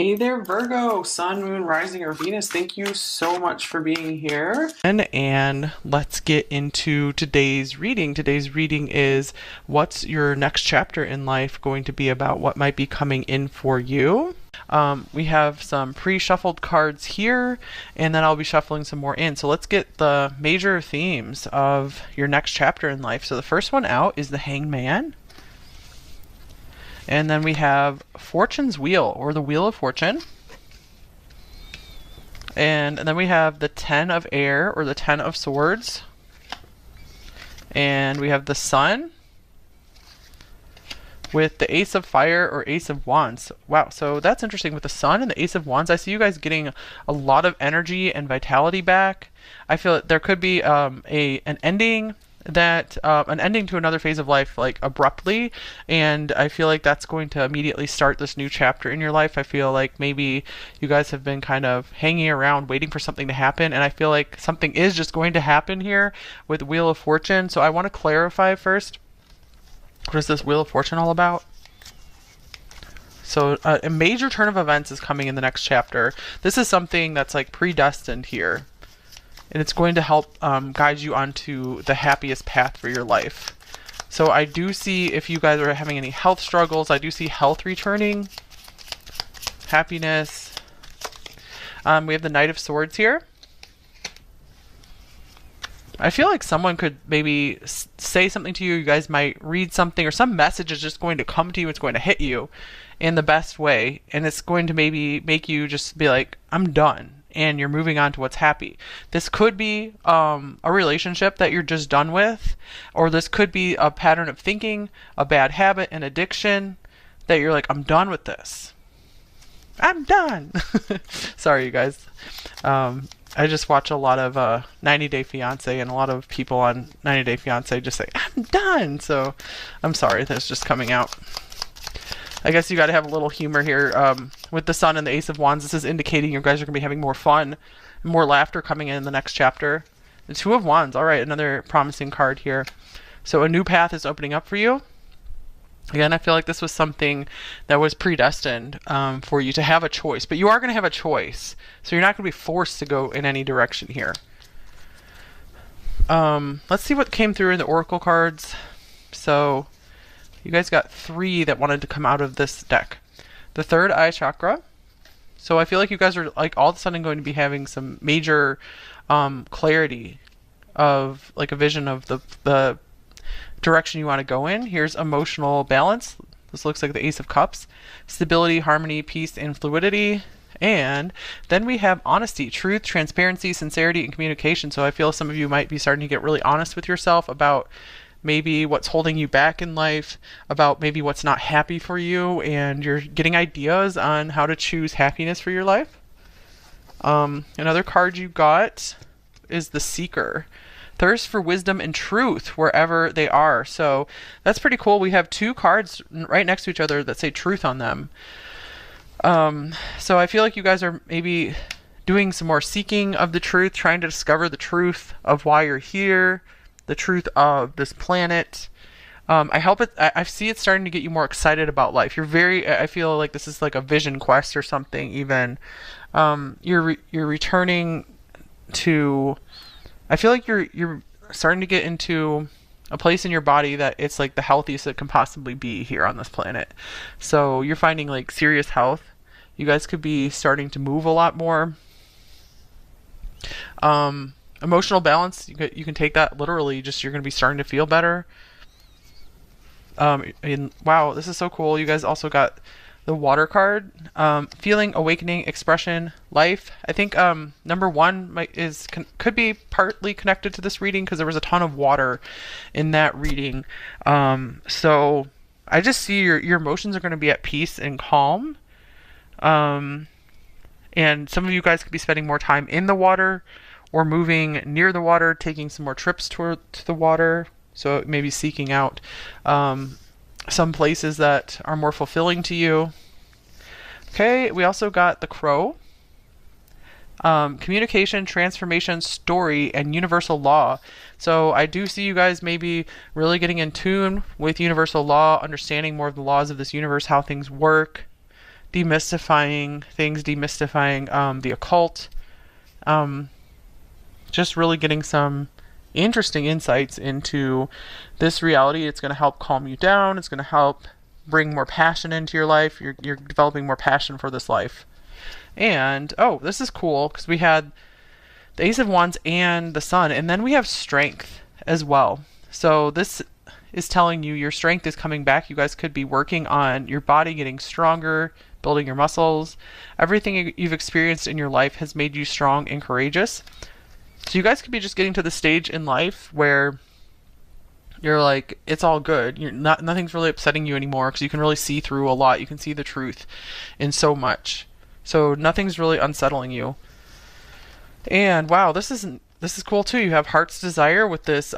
Hey there, Virgo, Sun, Moon, Rising, or Venus. Thank you so much for being here. And let's get into today's reading. Today's reading is what's your next chapter in life going to be about? What might be coming in for you? We have some pre-shuffled cards here, and then I'll be shuffling some more in. So let's get the major themes of your next chapter in life. So the first one out is the Hanged Man. And then we have Fortune's Wheel, or the Wheel of Fortune. And then we have the Ten of Air, or the Ten of Swords. And we have the Sun with the Ace of Fire or Ace of Wands. Wow, so that's interesting with the Sun and the Ace of Wands. I see you guys getting a lot of energy and vitality back. I feel that there could be an ending to another phase of life, like abruptly, and I feel like that's going to immediately start this new chapter in your life. I feel like maybe you guys have been kind of hanging around waiting for something to happen, and I feel like something is just going to happen here with Wheel of Fortune. So I want to clarify first, what is this Wheel of Fortune all about? So a major turn of events is coming in the next chapter. This is something that's like predestined here, and it's going to help guide you onto the happiest path for your life. So I do see, if you guys are having any health struggles, I do see health returning, happiness. We have the Knight of Swords here. I feel like someone could maybe say something to you. You guys might read something, or some message is just going to come to you. It's going to hit you in the best way, and it's going to maybe make you just be like, I'm done. And you're moving on to what's happy. This could be a relationship that you're just done with, or this could be a pattern of thinking, a bad habit, an addiction, that you're like, I'm done with this. I'm done. Sorry, you guys. I just watch a lot of 90 Day Fiance, and a lot of people on 90 Day Fiance just say, I'm done. So I'm sorry, that's just coming out. I guess you got to have a little humor here. With the Sun and the Ace of Wands, this is indicating you guys are going to be having more fun, more laughter coming in the next chapter. The Two of Wands, all right, another promising card here. So a new path is opening up for you. Again, I feel like this was something that was predestined for you to have a choice, but you are going to have a choice. So you're not going to be forced to go in any direction here. Let's see what came through in the Oracle cards. So you guys got 3 that wanted to come out of this deck. The third eye chakra. So I feel like you guys are like all of a sudden going to be having some major clarity of like a vision of the direction you want to go in. Here's emotional balance. This looks like the Ace of Cups. Stability, harmony, peace, and fluidity. And then we have honesty, truth, transparency, sincerity, and communication. So I feel some of you might be starting to get really honest with yourself about maybe what's holding you back in life, about maybe what's not happy for you, and you're getting ideas on how to choose happiness for your life. Another card you got is the Seeker. Thirst for wisdom and truth wherever they are. So that's pretty cool. We have 2 cards right next to each other that say truth on them. So I feel like you guys are maybe doing some more seeking of the truth, trying to discover the truth of why you're here, the truth of this planet. I see it starting to get you more excited about life. I feel like this is like a vision quest or something even. You're returning to, I feel like you're starting to get into a place in your body that it's like the healthiest it can possibly be here on this planet. So you're finding like serious health. You guys could be starting to move a lot more. Emotional balance, you can take that literally, just you're going to be starting to feel better. And wow, this is so cool. You guys also got the Water card. Feeling, awakening, expression, life. I think number 1 could be partly connected to this reading because there was a ton of water in that reading. So I just see your emotions are going to be at peace and calm. And some of you guys could be spending more time in the water, or moving near the water, taking some more trips to the water. So maybe seeking out some places that are more fulfilling to you. Okay, we also got the Crow. Communication, transformation, story, and universal law. So I do see you guys maybe really getting in tune with universal law, understanding more of the laws of this universe, how things work, demystifying things, demystifying the occult, um, just really getting some interesting insights into this reality. It's going to help calm you down. It's going to help bring more passion into your life. You're developing more passion for this life. And, oh, this is cool because we had the Ace of Wands and the Sun, and then we have strength as well. So this is telling you your strength is coming back. You guys could be working on your body getting stronger, building your muscles. Everything you've experienced in your life has made you strong and courageous. So you guys could be just getting to the stage in life where you're like, it's all good. Nothing's really upsetting you anymore because you can really see through a lot. You can see the truth in so much. So nothing's really unsettling you. And wow, this is cool too. You have Heart's Desire with this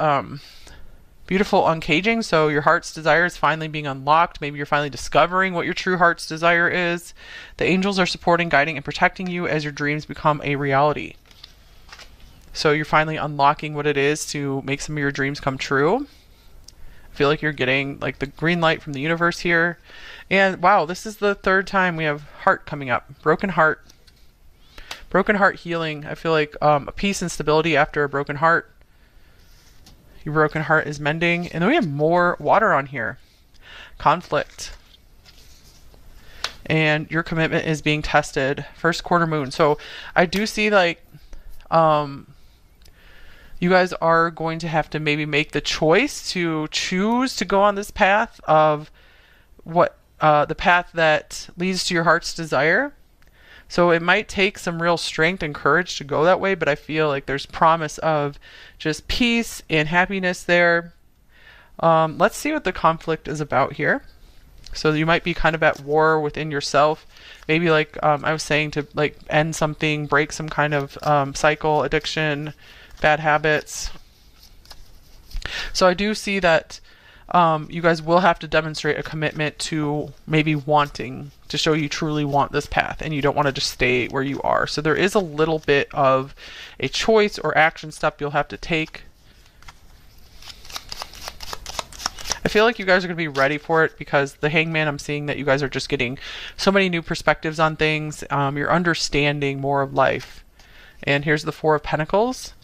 beautiful uncaging. So your heart's desire is finally being unlocked. Maybe you're finally discovering what your true heart's desire is. The angels are supporting, guiding, and protecting you as your dreams become a reality. So you're finally unlocking what it is to make some of your dreams come true. I feel like you're getting like the green light from the universe here. And wow, this is the third time we have heart coming up. Broken heart healing. I feel like a peace and stability after a broken heart. Your broken heart is mending. And then we have more water on here. Conflict. And your commitment is being tested. First quarter moon. So I do see like you guys are going to have to maybe make the choice to choose to go on this path of what the path that leads to your heart's desire. So it might take some real strength and courage to go that way, but I feel like there's promise of just peace and happiness there. Let's see what the conflict is about here. So you might be kind of at war within yourself. Maybe like I was saying, to like end something, break some kind of cycle, addiction, bad habits. So I do see that you guys will have to demonstrate a commitment to maybe wanting to show you truly want this path and you don't want to just stay where you are. So there is a little bit of a choice or action step you'll have to take. I feel like you guys are going to be ready for it because the Hangman, I'm seeing that you guys are just getting so many new perspectives on things. You're understanding more of life. And here's the Four of Pentacles.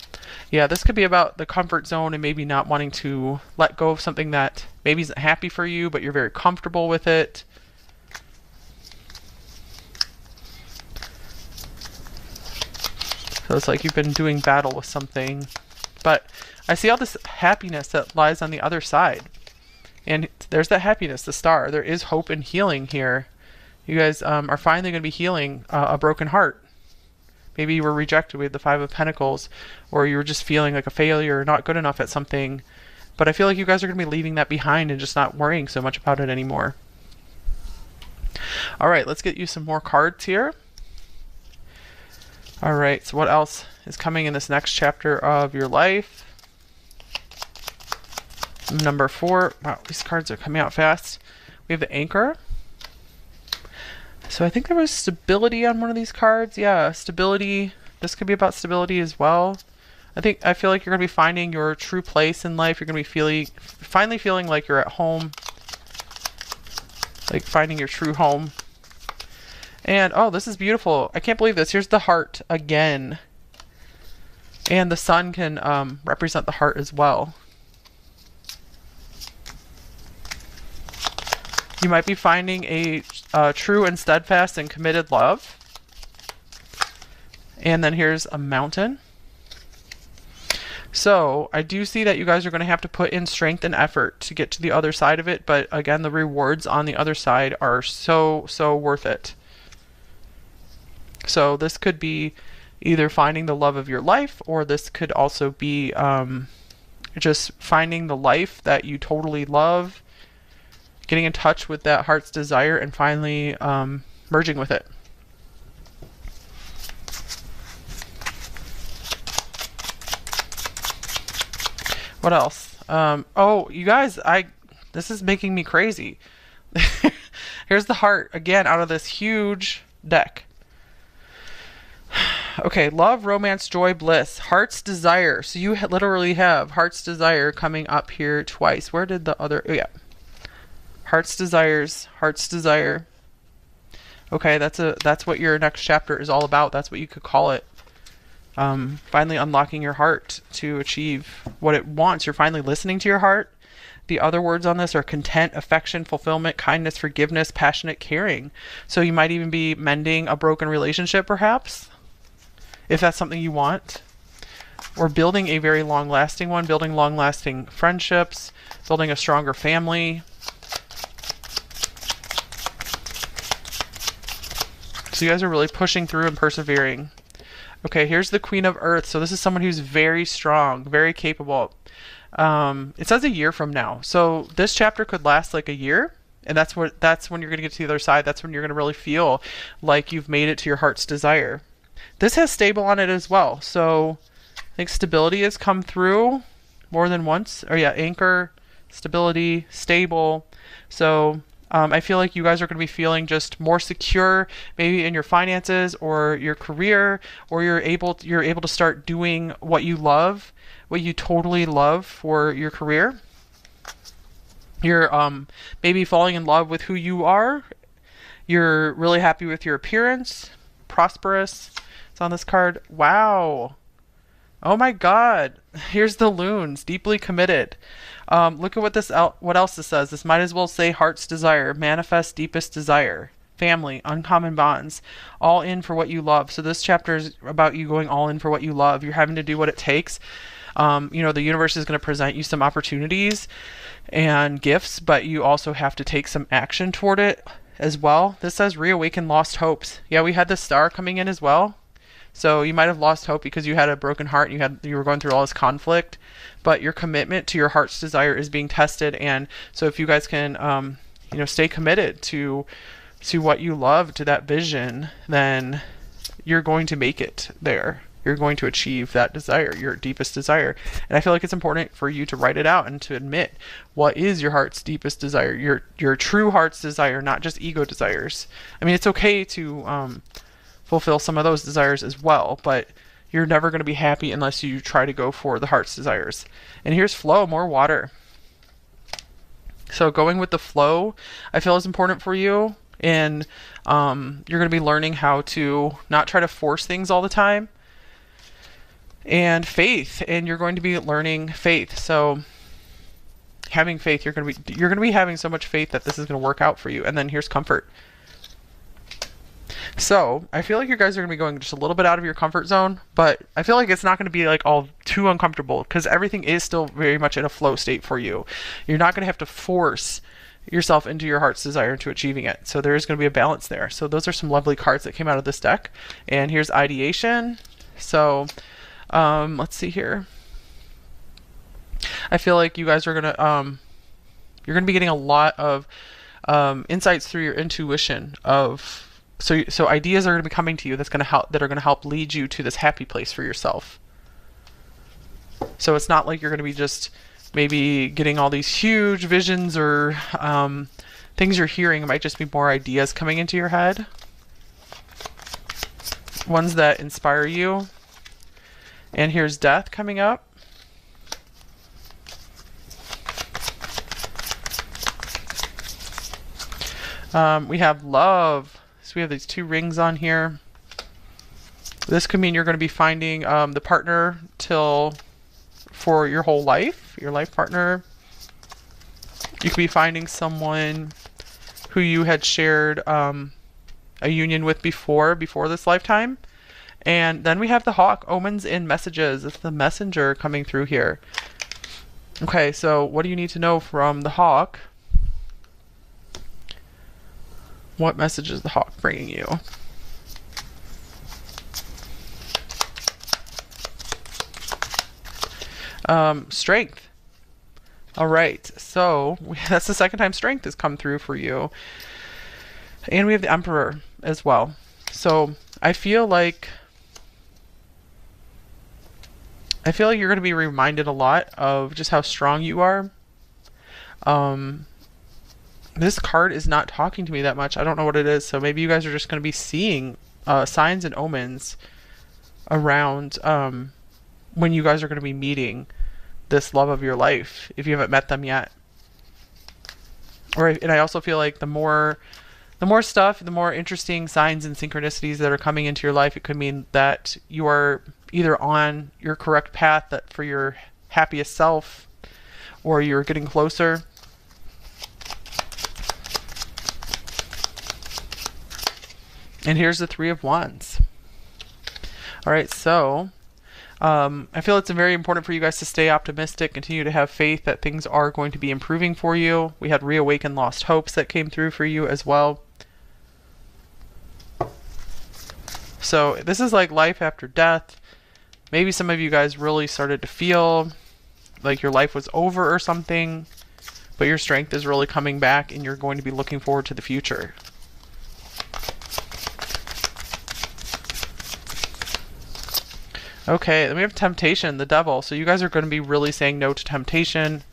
Yeah, this could be about the comfort zone and maybe not wanting to let go of something that maybe isn't happy for you, but you're very comfortable with it. So it's like you've been doing battle with something. But I see all this happiness that lies on the other side. And there's that happiness, the star. There is hope and healing here. You guys are finally going to be healing a broken heart. Maybe you were rejected with the Five of Pentacles, or you were just feeling like a failure, not good enough at something. But I feel like you guys are going to be leaving that behind and just not worrying so much about it anymore. All right, let's get you some more cards here. All right, so what else is coming in this next chapter of your life? Number 4. Wow, these cards are coming out fast. We have the Anchor. So I think there was stability on one of these cards. Yeah, stability. This could be about stability as well. I feel like you're going to be finding your true place in life. You're going to be finally feeling like you're at home. Like finding your true home. And oh, this is beautiful. I can't believe this. Here's the heart again. And the sun can represent the heart as well. You might be finding a true and steadfast and committed love. And then here's a mountain. So I do see that you guys are going to have to put in strength and effort to get to the other side of it. But again, the rewards on the other side are so, so worth it. So this could be either finding the love of your life, or this could also be just finding the life that you totally love, getting in touch with that heart's desire, and finally merging with it. What else? Oh, you guys, this is making me crazy. Here's the heart again out of this huge deck. Okay, love, romance, joy, bliss, heart's desire. So you literally have heart's desire coming up here twice. Where did the other? Oh yeah. Heart's desires, heart's desire. Okay, that's what your next chapter is all about. That's what you could call it. Finally unlocking your heart to achieve what it wants. You're finally listening to your heart. The other words on this are content, affection, fulfillment, kindness, forgiveness, passionate, caring. So you might even be mending a broken relationship, perhaps, if that's something you want. Or building a very long-lasting one, building long-lasting friendships, building a stronger family. So you guys are really pushing through and persevering. Okay, here's the Queen of Earth. So this is someone who's very strong, very capable. It says a year from now. So this chapter could last like a year. And that's when you're going to get to the other side. That's when you're going to really feel like you've made it to your heart's desire. This has stable on it as well. So I think stability has come through more than once. Or yeah, anchor, stability, stable. So I feel like you guys are going to be feeling just more secure, maybe in your finances or your career, or you're able to start doing what you love, what you totally love for your career. You're maybe falling in love with who you are. You're really happy with your appearance, prosperous. It's on this card. Wow. Oh my God. Here's the loons, deeply committed. Look at what else this says. This might as well say heart's desire, manifest deepest desire, family, uncommon bonds, all in for what you love. So this chapter is about you going all in for what you love. You're having to do what it takes. The universe is going to present you some opportunities and gifts, but you also have to take some action toward it as well. This says reawaken lost hopes. Yeah, we had the star coming in as well. So you might have lost hope because you had a broken heart and you were going through all this conflict, but your commitment to your heart's desire is being tested. And so if you guys can, stay committed to what you love, to that vision, then you're going to make it there. You're going to achieve that desire, your deepest desire. And I feel like it's important for you to write it out and to admit what is your heart's deepest desire, your true heart's desire, not just ego desires. I mean, it's okay to fulfill some of those desires as well, but you're never going to be happy unless you try to go for the heart's desires. And here's flow, more water. So going with the flow, I feel is important for you. And you're going to be learning how to not try to force things all the time. And faith, and you're going to be learning faith. So having faith, you're going to be having so much faith that this is going to work out for you. And then here's comfort. So I feel like you guys are going to be going just a little bit out of your comfort zone, but I feel like it's not going to be like all too uncomfortable because everything is still very much in a flow state for you. You're not going to have to force yourself into your heart's desire into achieving it. So there is going to be a balance there. So those are some lovely cards that came out of this deck. And here's ideation. So let's see here. I feel like you guys are going to you're going to be getting a lot of insights through your intuition of so ideas are going to be coming to you that are going to help lead you to this happy place for yourself. So it's not like you're going to be just maybe getting all these huge visions or things you're hearing. It might just be more ideas coming into your head, ones that inspire you. And here's death coming up. We have love. So we have these two rings on here. This could mean you're going to be finding the partner for your whole life, your life partner. You could be finding someone who you had shared a union with before this lifetime. And then we have the hawk, omens and messages. It's the messenger coming through here. Okay, so what do you need to know from the hawk? What message is the hawk bringing you? Strength. All right, so that's the second time strength has come through for you. And we have the emperor as well. So I feel like you're going to be reminded a lot of just how strong you are. This card is not talking to me that much. I don't know what it is. So maybe you guys are just going to be seeing signs and omens around when you guys are going to be meeting this love of your life if you haven't met them yet. And I also feel like the more The more stuff, the more interesting signs and synchronicities that are coming into your life. It could mean that you are either on your correct path that for your happiest self, or you're getting closer. And here's the Three of Wands. All right, so I feel it's very important for you guys to stay optimistic, continue to have faith that things are going to be improving for you. We had reawaken lost hopes that came through for you as well. So this is like life after death. Maybe some of you guys really started to feel like your life was over or something, but your strength is really coming back and you're going to be looking forward to the future. Okay, then we have temptation, the devil. So you guys are going to be really saying no to temptation.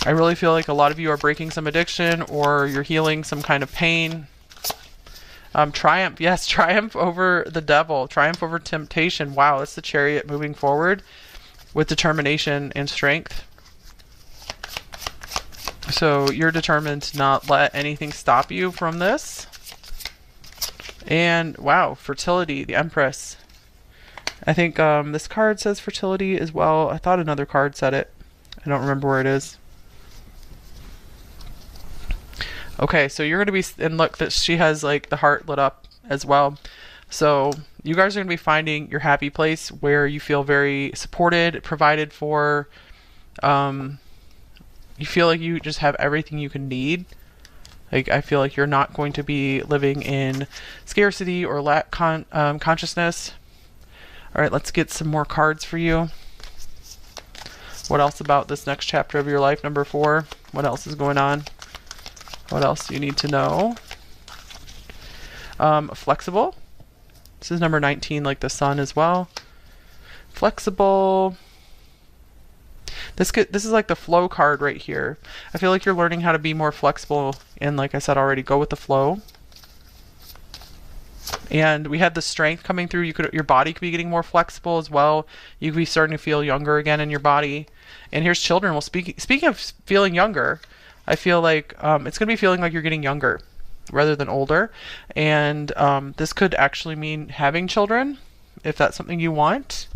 I really feel like a lot of you are breaking some addiction or you're healing some kind of pain. Triumph, yes, triumph over the devil, triumph over temptation. Wow, it's the Chariot moving forward with determination and strength. So you're determined to not let anything stop you from this. And wow, fertility, the Empress. I think this card says fertility as well. I thought another card said it. I don't remember where it is. Okay, so you're going to be, and look, that she has like the heart lit up as well. So you guys are going to be finding your happy place where you feel very supported, provided for. You feel like you just have everything you can need. Like, I feel like you're not going to be living in scarcity or lack consciousness. All right, let's get some more cards for you. What else about this next chapter of your life, number 4? What else is going on? What else do you need to know? Flexible. This is number 19, like the sun as well. Flexible. This is like the flow card right here. I feel like you're learning how to be more flexible and, like I said already, go with the flow. And we had the strength coming through. Your body could be getting more flexible as well. You could be starting to feel younger again in your body. And here's children. Well, speaking of feeling younger, I feel like it's going to be feeling like you're getting younger rather than older. And this could actually mean having children, if that's something you want.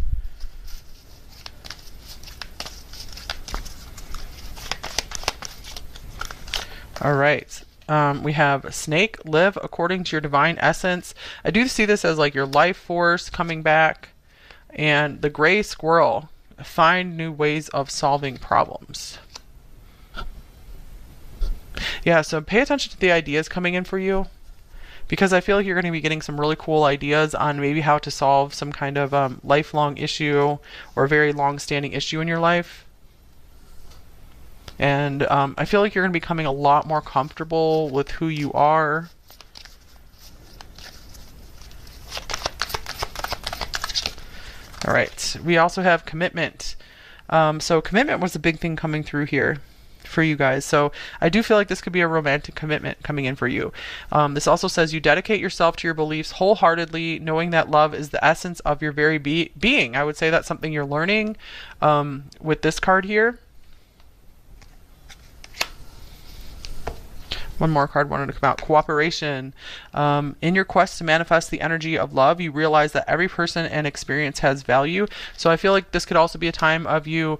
All right. We have snake, live according to your divine essence. I do see this as like your life force coming back. And the gray squirrel, find new ways of solving problems. Yeah, so pay attention to the ideas coming in for you, because I feel like you're going to be getting some really cool ideas on maybe how to solve some kind of lifelong issue or very long-standing issue in your life. And I feel like you're going to be becoming a lot more comfortable with who you are. All right, we also have commitment. So commitment was a big thing coming through here for you guys. So I do feel like this could be a romantic commitment coming in for you. This also says you dedicate yourself to your beliefs wholeheartedly, knowing that love is the essence of your very being. I would say that's something you're learning with this card here. One more card wanted to come out. Cooperation. In your quest to manifest the energy of love, you realize that every person and experience has value. So I feel like this could also be a time of you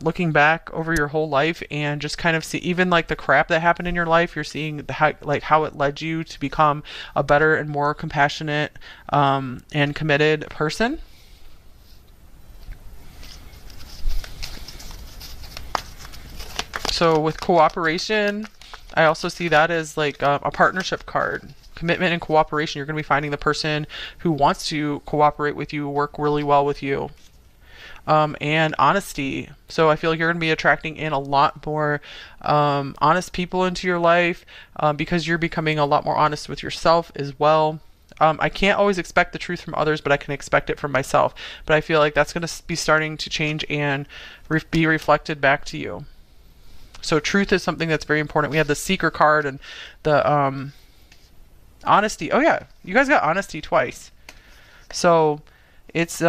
looking back over your whole life and just kind of see even like the crap that happened in your life. You're seeing how it led you to become a better and more compassionate and committed person. So with cooperation, I also see that as like a partnership card. Commitment and cooperation. You're going to be finding the person who wants to cooperate with you, work really well with you. And honesty. So I feel like you're going to be attracting in a lot more honest people into your life because you're becoming a lot more honest with yourself as well. I can't always expect the truth from others, but I can expect it from myself. But I feel like that's going to be starting to change and be reflected back to you. So truth is something that's very important. We have the seeker card and the honesty. Oh yeah, you guys got honesty twice. So it's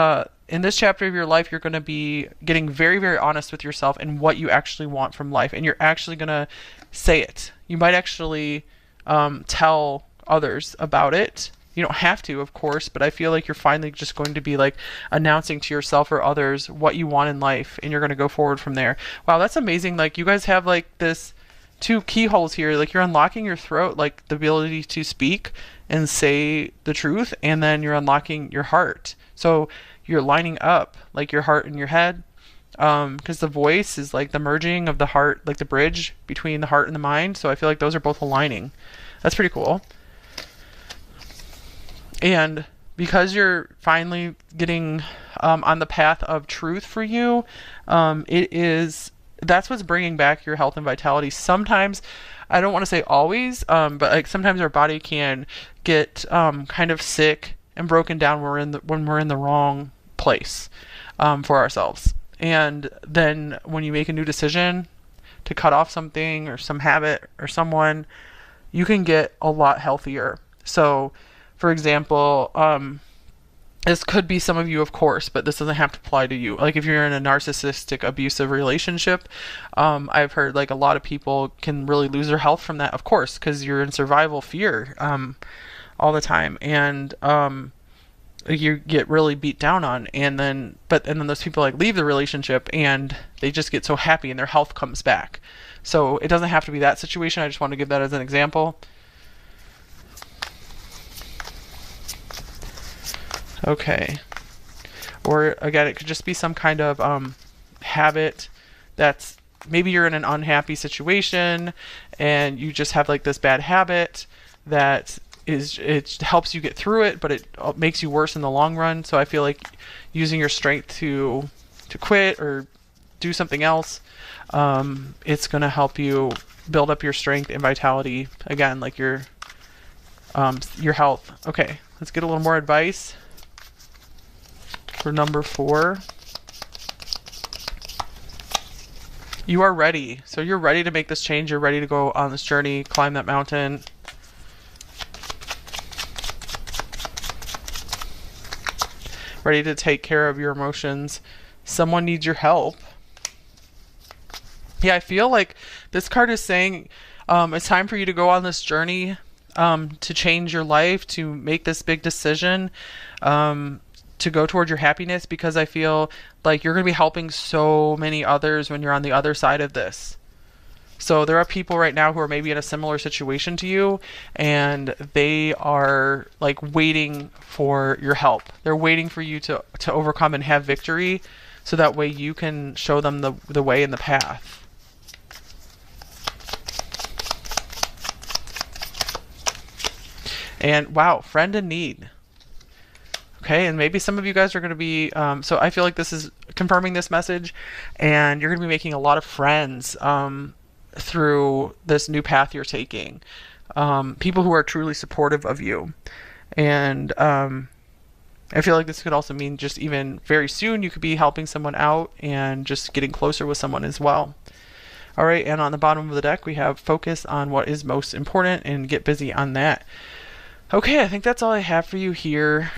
in this chapter of your life, you're going to be getting very, very honest with yourself and what you actually want from life. And you're actually going to say it. You might actually tell others about it. You don't have to, of course, but I feel like you're finally just going to be like announcing to yourself or others what you want in life, and you're going to go forward from there. Wow, that's amazing. Like, you guys have like this two keyholes here. Like, you're unlocking your throat, like the ability to speak and say the truth, and then you're unlocking your heart. So you're lining up like your heart and your head, because the voice is like the merging of the heart, like the bridge between the heart and the mind. So I feel like those are both aligning. That's pretty cool. And because you're finally getting on the path of truth for you, that's what's bringing back your health and vitality. Sometimes, I don't want to say always, but like sometimes our body can get kind of sick and broken down when we're in the wrong place for ourselves. And then when you make a new decision to cut off something or some habit or someone, you can get a lot healthier. So, for example, this could be some of you, of course, but this doesn't have to apply to you. Like if you're in a narcissistic, abusive relationship, I've heard like a lot of people can really lose their health from that, of course, because you're in survival fear all the time, and you get really beat down on, and then those people like leave the relationship and they just get so happy and their health comes back. So it doesn't have to be that situation. I just want to give that as an example. Okay. Or again, it could just be some kind of habit that's, maybe you're in an unhappy situation and you just have like this bad habit that it helps you get through it, but it makes you worse in the long run. So I feel like using your strength to quit or do something else, it's going to help you build up your strength and vitality again, like your health. Okay, let's get a little more advice for number 4. You are ready. So you're ready to make this change. You're ready to go on this journey, climb that mountain. Ready to take care of your emotions. Someone needs your help. Yeah, I feel like this card is saying it's time for you to go on this journey to change your life, to make this big decision, to go toward your happiness, because I feel like you're going to be helping so many others when you're on the other side of this. So there are people right now who are maybe in a similar situation to you, and they are like waiting for your help. They're waiting for you to overcome and have victory, so that way you can show them the way and the path. And wow, friend in need. Okay, and maybe some of you guys are going to be, so I feel like this is confirming this message, and you're going to be making a lot of friends through this new path you're taking. People who are truly supportive of you. And I feel like this could also mean just even very soon you could be helping someone out and just getting closer with someone as well. All right, and on the bottom of the deck, we have focus on what is most important and get busy on that. Okay, I think that's all I have for you here.